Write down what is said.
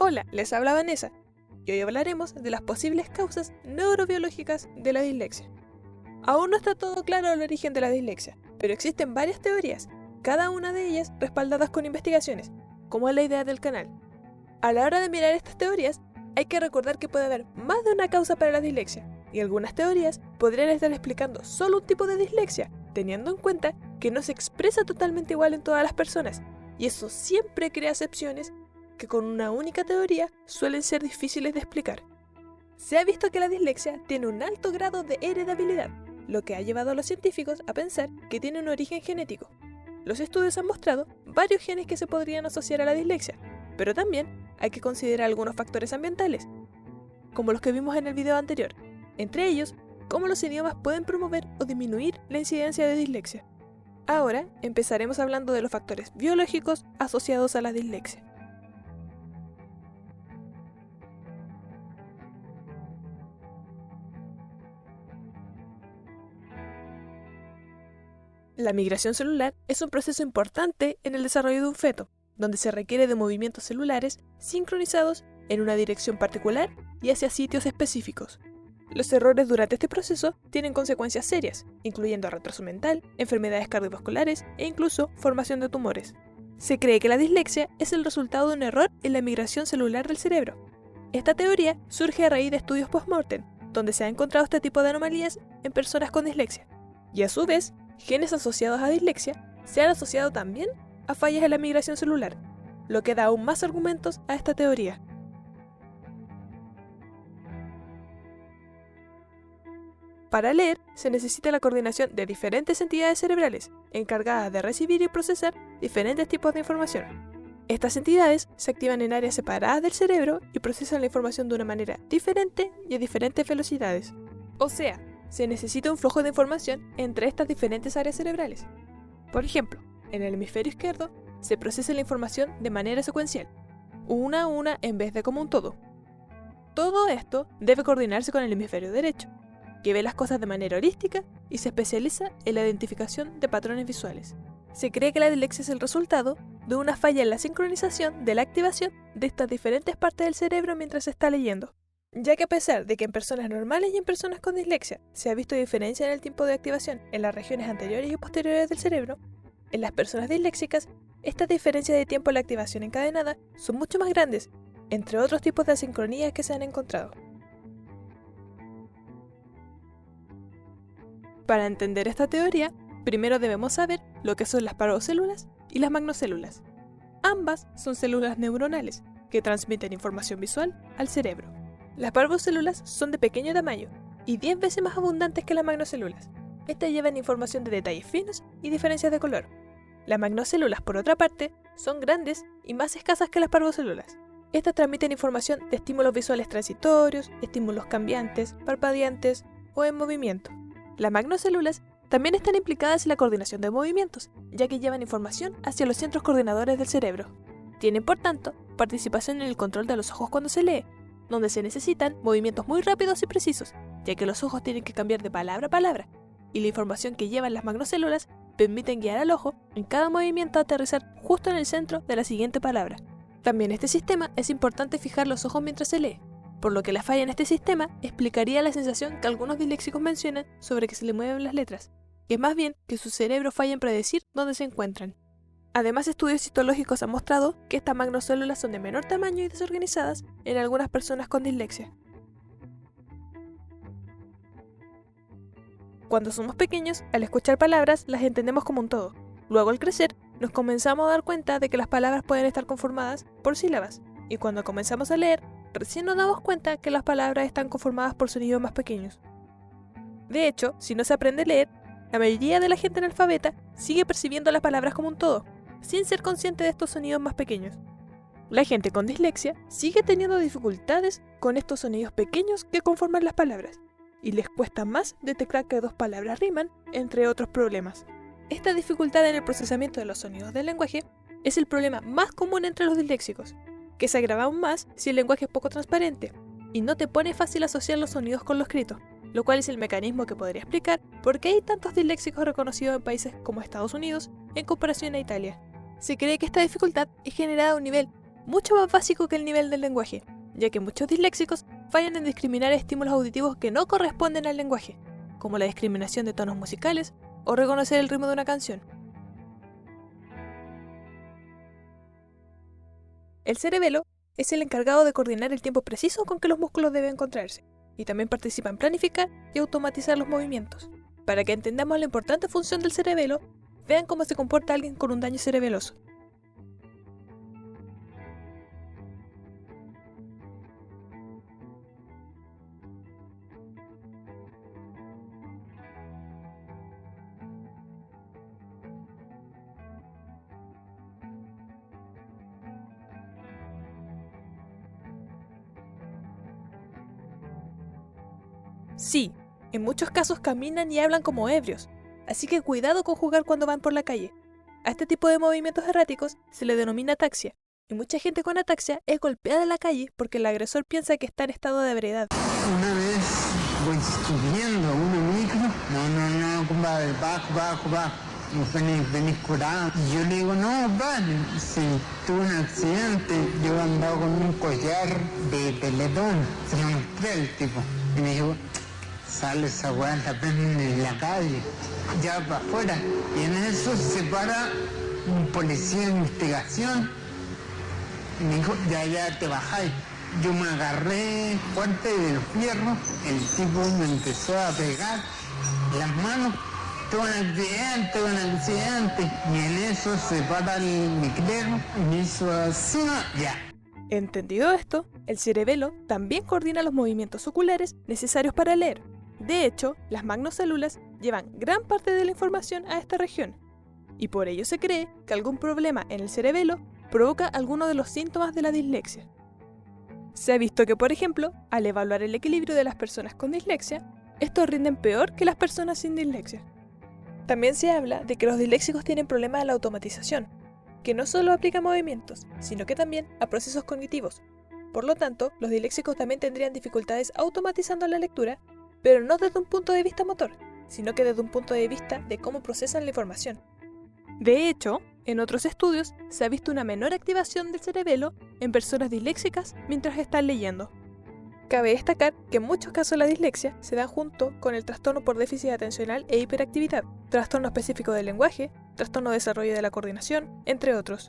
Hola, les habla Vanessa, y hoy hablaremos de las posibles causas neurobiológicas de la dislexia. Aún no está todo claro el origen de la dislexia, pero existen varias teorías, cada una de ellas respaldadas con investigaciones, como es la idea del canal. A la hora de mirar estas teorías, hay que recordar que puede haber más de una causa para la dislexia, y algunas teorías podrían estar explicando solo un tipo de dislexia, teniendo en cuenta que no se expresa totalmente igual en todas las personas, y eso siempre crea excepciones que con una única teoría suelen ser difíciles de explicar. Se ha visto que la dislexia tiene un alto grado de heredabilidad, lo que ha llevado a los científicos a pensar que tiene un origen genético. Los estudios han mostrado varios genes que se podrían asociar a la dislexia, pero también hay que considerar algunos factores ambientales, como los que vimos en el video anterior, entre ellos, cómo los idiomas pueden promover o disminuir la incidencia de dislexia. Ahora empezaremos hablando de los factores biológicos asociados a la dislexia. La migración celular es un proceso importante en el desarrollo de un feto, donde se requiere de movimientos celulares sincronizados en una dirección particular y hacia sitios específicos. Los errores durante este proceso tienen consecuencias serias, incluyendo retraso mental, enfermedades cardiovasculares e incluso formación de tumores. Se cree que la dislexia es el resultado de un error en la migración celular del cerebro. Esta teoría surge a raíz de estudios post-mortem, donde se ha encontrado este tipo de anomalías en personas con dislexia, y a su vez, genes asociados a dislexia se han asociado también a fallas en la migración celular, lo que da aún más argumentos a esta teoría. Para leer, se necesita la coordinación de diferentes entidades cerebrales, encargadas de recibir y procesar diferentes tipos de información. Estas entidades se activan en áreas separadas del cerebro y procesan la información de una manera diferente y a diferentes velocidades. O sea, se necesita un flujo de información entre estas diferentes áreas cerebrales. Por ejemplo, en el hemisferio izquierdo se procesa la información de manera secuencial, una a una en vez de como un todo. Todo esto debe coordinarse con el hemisferio derecho, que ve las cosas de manera holística y se especializa en la identificación de patrones visuales. Se cree que la dislexia es el resultado de una falla en la sincronización de la activación de estas diferentes partes del cerebro mientras se está leyendo, ya que a pesar de que en personas normales y en personas con dislexia se ha visto diferencia en el tiempo de activación en las regiones anteriores y posteriores del cerebro, en las personas disléxicas, estas diferencias de tiempo en la activación encadenada son mucho más grandes, entre otros tipos de asincronías que se han encontrado. Para entender esta teoría, primero debemos saber lo que son las parvocélulas y las magnocélulas. Ambas son células neuronales que transmiten información visual al cerebro. Las parvocélulas son de pequeño tamaño y 10 veces más abundantes que las magnocélulas. Estas llevan información de detalles finos y diferencias de color. Las magnocélulas, por otra parte, son grandes y más escasas que las parvocélulas. Estas transmiten información de estímulos visuales transitorios, estímulos cambiantes, parpadeantes o en movimiento. Las magnocélulas también están implicadas en la coordinación de movimientos, ya que llevan información hacia los centros coordinadores del cerebro. Tienen, por tanto, participación en el control de los ojos cuando se lee, donde se necesitan movimientos muy rápidos y precisos, ya que los ojos tienen que cambiar de palabra a palabra, y la información que llevan las magnocélulas permiten guiar al ojo en cada movimiento a aterrizar justo en el centro de la siguiente palabra. También en este sistema es importante fijar los ojos mientras se lee, por lo que la falla en este sistema explicaría la sensación que algunos disléxicos mencionan sobre que se le mueven las letras, que es más bien que su cerebro falla en predecir dónde se encuentran. Además, estudios histológicos han mostrado que estas magnocélulas son de menor tamaño y desorganizadas en algunas personas con dislexia. Cuando somos pequeños, al escuchar palabras las entendemos como un todo. Luego, al crecer, nos comenzamos a dar cuenta de que las palabras pueden estar conformadas por sílabas, y cuando comenzamos a leer, recién nos damos cuenta que las palabras están conformadas por sonidos más pequeños. De hecho, si no se aprende a leer, la mayoría de la gente analfabeta sigue percibiendo las palabras como un todo, sin ser consciente de estos sonidos más pequeños. La gente con dislexia sigue teniendo dificultades con estos sonidos pequeños que conforman las palabras, y les cuesta más detectar que dos palabras riman, entre otros problemas. Esta dificultad en el procesamiento de los sonidos del lenguaje es el problema más común entre los disléxicos, que se agrava aún más si el lenguaje es poco transparente y no te pone fácil asociar los sonidos con lo escrito, lo cual es el mecanismo que podría explicar por qué hay tantos disléxicos reconocidos en países como Estados Unidos en comparación a Italia. Se cree que esta dificultad es generada a un nivel mucho más básico que el nivel del lenguaje, ya que muchos disléxicos fallan en discriminar estímulos auditivos que no corresponden al lenguaje, como la discriminación de tonos musicales o reconocer el ritmo de una canción. El cerebelo es el encargado de coordinar el tiempo preciso con que los músculos deben contraerse, y también participa en planificar y automatizar los movimientos. Para que entendamos la importante función del cerebelo, vean cómo se comporta alguien con un daño cerebeloso. Sí, en muchos casos caminan y hablan como ebrios, así que cuidado con jugar cuando van por la calle. A este tipo de movimientos erráticos se le denomina ataxia, y mucha gente con ataxia es golpeada en la calle porque el agresor piensa que está en estado de ebriedad. Una vez voy subiendo una micro, no, compadre, bajo. Venís curado. Y yo le digo, no, padre, si tuve un accidente, yo andaba con un collar de peletón, se lo mostré al tipo. Y me dijo, sale esa weá, la prenden en la calle, ya para afuera. Y en eso se para un policía de investigación. Y me dijo, ya te bajáis. Yo me agarré fuerte de los fierros, el tipo me empezó a pegar las manos. Tuve un accidente. Y en eso se para el micrero y me hizo así, ya. Entendido esto, el cerebelo también coordina los movimientos oculares necesarios para leer. De hecho, las magnocélulas llevan gran parte de la información a esta región, y por ello se cree que algún problema en el cerebelo provoca alguno de los síntomas de la dislexia. Se ha visto que, por ejemplo, al evaluar el equilibrio de las personas con dislexia, estos rinden peor que las personas sin dislexia. También se habla de que los disléxicos tienen problemas a la automatización, que no solo aplica a movimientos, sino que también a procesos cognitivos. Por lo tanto, los disléxicos también tendrían dificultades automatizando la lectura, pero no desde un punto de vista motor, sino que desde un punto de vista de cómo procesan la información. De hecho, en otros estudios se ha visto una menor activación del cerebelo en personas disléxicas mientras están leyendo. Cabe destacar que en muchos casos la dislexia se da junto con el trastorno por déficit atencional e hiperactividad, trastorno específico del lenguaje, trastorno de desarrollo de la coordinación, entre otros.